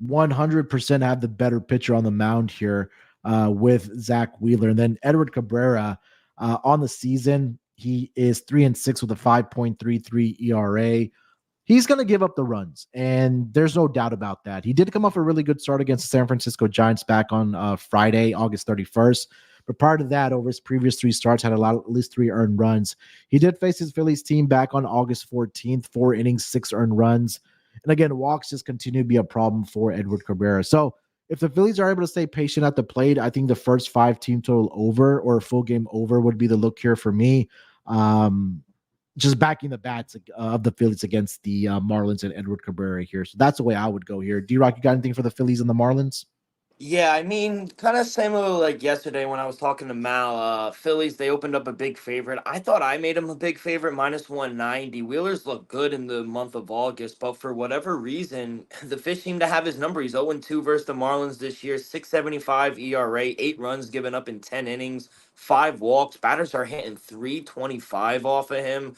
100% have the better pitcher on the mound here with Zach Wheeler. And then Edward Cabrera on the season, he is 3-6 with a 5.33 ERA. He's going to give up the runs, and there's no doubt about that. He did come off a really good start against the San Francisco Giants back on Friday, August 31st. But prior to that, over his previous 3 starts, had at least 3 earned runs. He did face his Phillies team back on August 14th, 4 innings, 6 earned runs. And again, walks just continue to be a problem for Edward Cabrera. So if the Phillies are able to stay patient at the plate, I think the first 5 team total over or a full game over would be the look here for me. Just backing the bats of the Phillies against the Marlins and Edward Cabrera here. So that's the way I would go here. D-Rock, you got anything for the Phillies and the Marlins? Yeah, I mean, kind of similar like yesterday when I was talking to Mal. Phillies, they opened up a big favorite. I thought I made them a big favorite, minus 190. Wheeler's look good in the month of August, but for whatever reason, the Fish seem to have his number. He's 0-2 versus the Marlins this year, 6.75 ERA, 8 runs given up in 10 innings, 5 walks. Batters are hitting 325 off of him.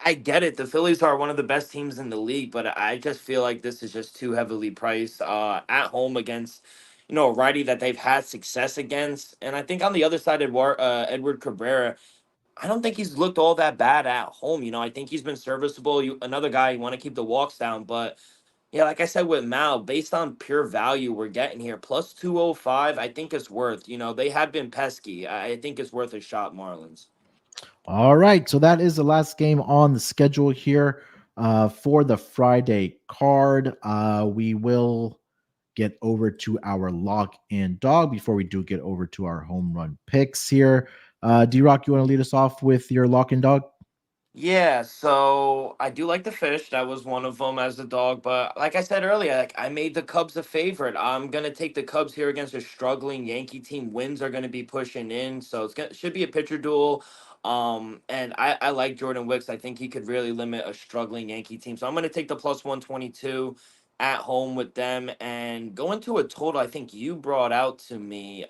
I get it. The Phillies are one of the best teams in the league, but I just feel like this is just too heavily priced at home against, a righty that they've had success against. And I think on the other side, Edward Cabrera, I don't think he's looked all that bad at home. I think he's been serviceable. Another guy, you want to keep the walks down, but yeah, like I said with Mal, based on pure value we're getting here, plus 205, I think it's worth. They have been pesky. I think it's worth a shot, Marlins. All right. So that is the last game on the schedule here for the Friday card. We will get over to our lock and dog before we do get over to our home run picks here. D-Rock, you want to lead us off with your lock and dog? Yeah, so I do like the Fish. That was one of them as the dog. But like I said earlier, like I made the Cubs a favorite. I'm gonna take the Cubs here against a struggling Yankee team. Wins are gonna be pushing in, so should be a pitcher duel. And I like Jordan Wicks. I think he could really limit a struggling Yankee team. So I'm gonna take the plus 122 at home with them and go into a total. I think you brought out to me.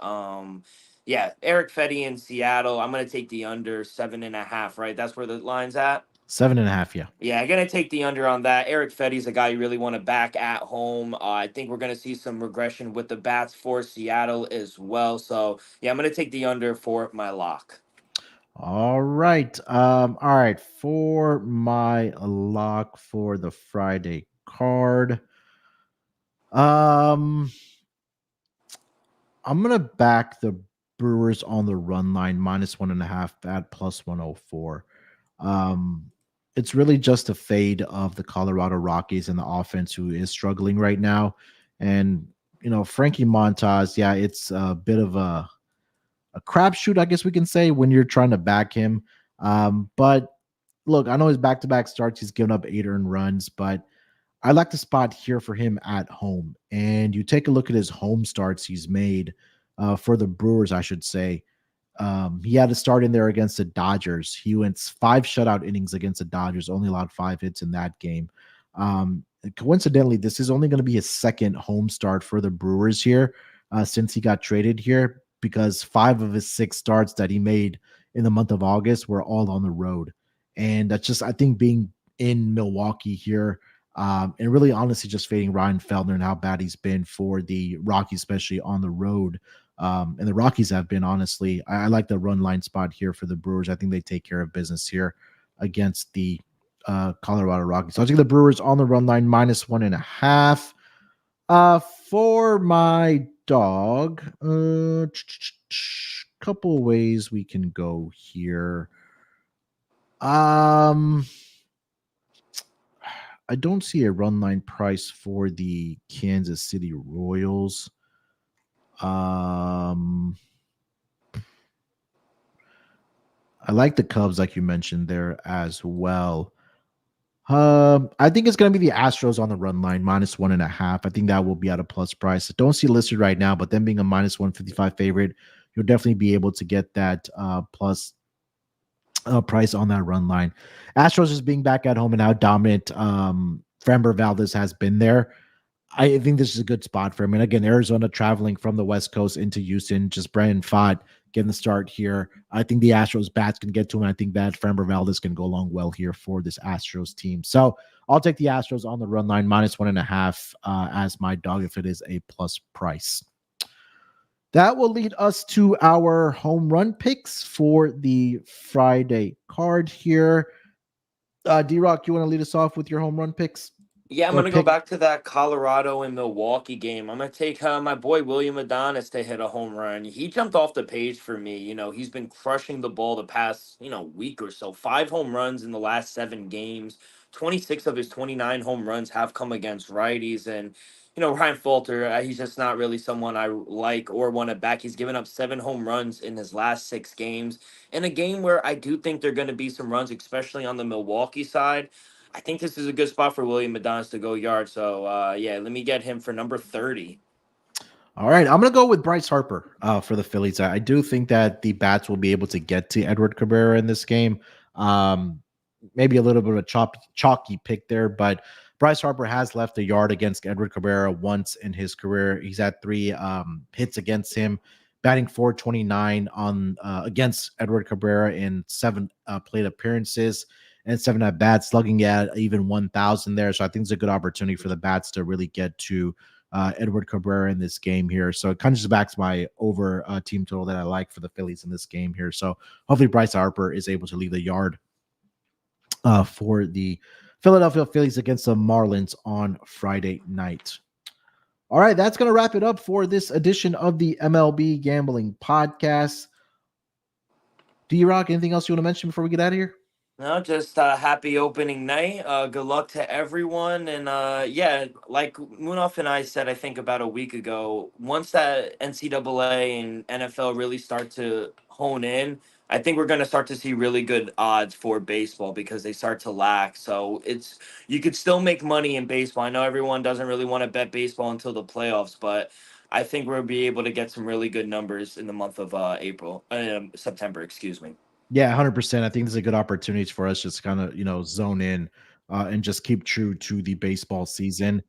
Yeah, Eric Fetty in Seattle. I'm gonna take the under 7.5. Right, that's where the line's at. 7.5. Yeah. Yeah, I'm gonna take the under on that. Eric Fetty's a guy you really want to back at home. I think we're gonna see some regression with the bats for Seattle as well. So yeah, I'm gonna take the under for my lock. All right. All right. For my lock for the Friday card. Um, I'm gonna back the Brewers on the run line minus 1.5 at plus 104. Um, it's really just a fade of the Colorado Rockies and the offense who is struggling right now. And Frankie Montas, yeah, it's a bit of a crapshoot, I guess we can say, when you're trying to back him. But look, I know his back-to-back starts, he's given up 8 earned runs, but I like the spot here for him at home. And you take a look at his home starts he's made for the Brewers, I should say. He had to start in there against the Dodgers. He went 5 shutout innings against the Dodgers, only allowed 5 hits in that game. Coincidentally, this is only going to be his second home start for the Brewers here since he got traded here, because 5 of his 6 starts that he made in the month of August were all on the road. And that's just, I think, being in Milwaukee here, and really honestly just fading Ryan Feldner and how bad he's been for the Rockies, especially on the road. And the Rockies have been, honestly, I like the run line spot here for the Brewers. I think they take care of business here against the Colorado Rockies. So I'll take the Brewers on the run line minus 1.5. For my dog, couple ways we can go here. I don't see a run line price for the Kansas City Royals. I like the Cubs, like you mentioned there as well. I think it's going to be the Astros on the run line, minus 1.5. I think that will be at a plus price. I don't see it listed right now, but them being a minus 155 favorite, you'll definitely be able to get that plus price on that run line. Astros just being back at home and how dominant Framber Valdez has been there. I think this is a good spot for him. And again, Arizona traveling from the West Coast into Houston, just Brandon Pfaadt getting the start here. I think the Astros bats can get to him. And I think that Framber Valdez can go along well here for this Astros team. So I'll take the Astros on the run line, minus 1.5 as my dog if it is a plus price. That will lead us to our home run picks for the Friday card here. D-Rock, you want to lead us off with your home run picks? Yeah, I'm going to go back to that Colorado and Milwaukee game. I'm going to take my boy William Adonis to hit a home run. He jumped off the page for me. He's been crushing the ball the past, week or so. 5 home runs in the last 7 games, 26 of his 29 home runs have come against righties. And, Ryan Falter, he's just not really someone I like or want to back. He's given up 7 home runs in his last 6 games. In a game where I do think there are going to be some runs, especially on the Milwaukee side, I think this is a good spot for William Adonis to go yard. So, let me get him for number 30. All right, I'm going to go with Bryce Harper for the Phillies. I do think that the bats will be able to get to Edward Cabrera in this game. Maybe a little bit of a chalky pick there, but Bryce Harper has left a yard against Edward Cabrera once in his career. He's had 3 hits against him, batting .429 on against Edward Cabrera in 7 plate appearances and 7 at bats, slugging at even 1,000 there. So I think it's a good opportunity for the bats to really get to Edward Cabrera in this game here. So it kind of just backs my over team total that I like for the Phillies in this game here. So hopefully Bryce Harper is able to leave the yard for the Philadelphia Phillies against the Marlins on Friday night. All right, that's going to wrap it up for this edition of the MLB Gambling Podcast. D-Rock, anything else you want to mention before we get out of here? No, just happy opening night. Good luck to everyone. And like Munaf and I said, I think about a week ago, once that NCAA and NFL really start to hone in, I think we're going to start to see really good odds for baseball because they start to lack. So you could still make money in baseball. I know everyone doesn't really want to bet baseball until the playoffs, but I think we'll be able to get some really good numbers in the month of September, excuse me. Yeah, 100%. I think this is a good opportunity for us just kind of, zone in and just keep true to the baseball season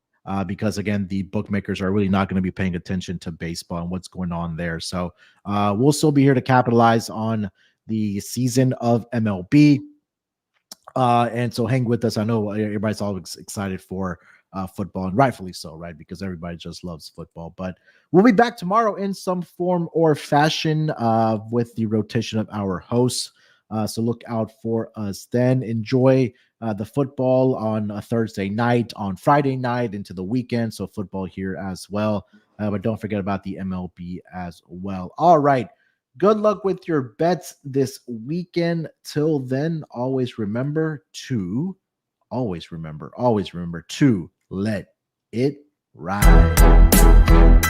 because, again, the bookmakers are really not going to be paying attention to baseball and what's going on there. So we'll still be here to capitalize on the season of MLB. And so hang with us. I know everybody's always excited for football, and rightfully so, right? Because everybody just loves football. But we'll be back tomorrow in some form or fashion with the rotation of our hosts. So look out for us then. Enjoy the football on a Thursday night, on Friday night, into the weekend. So football here as well. But don't forget about the MLB as well. All right. Good luck with your bets this weekend. Till then, always remember to let it ride.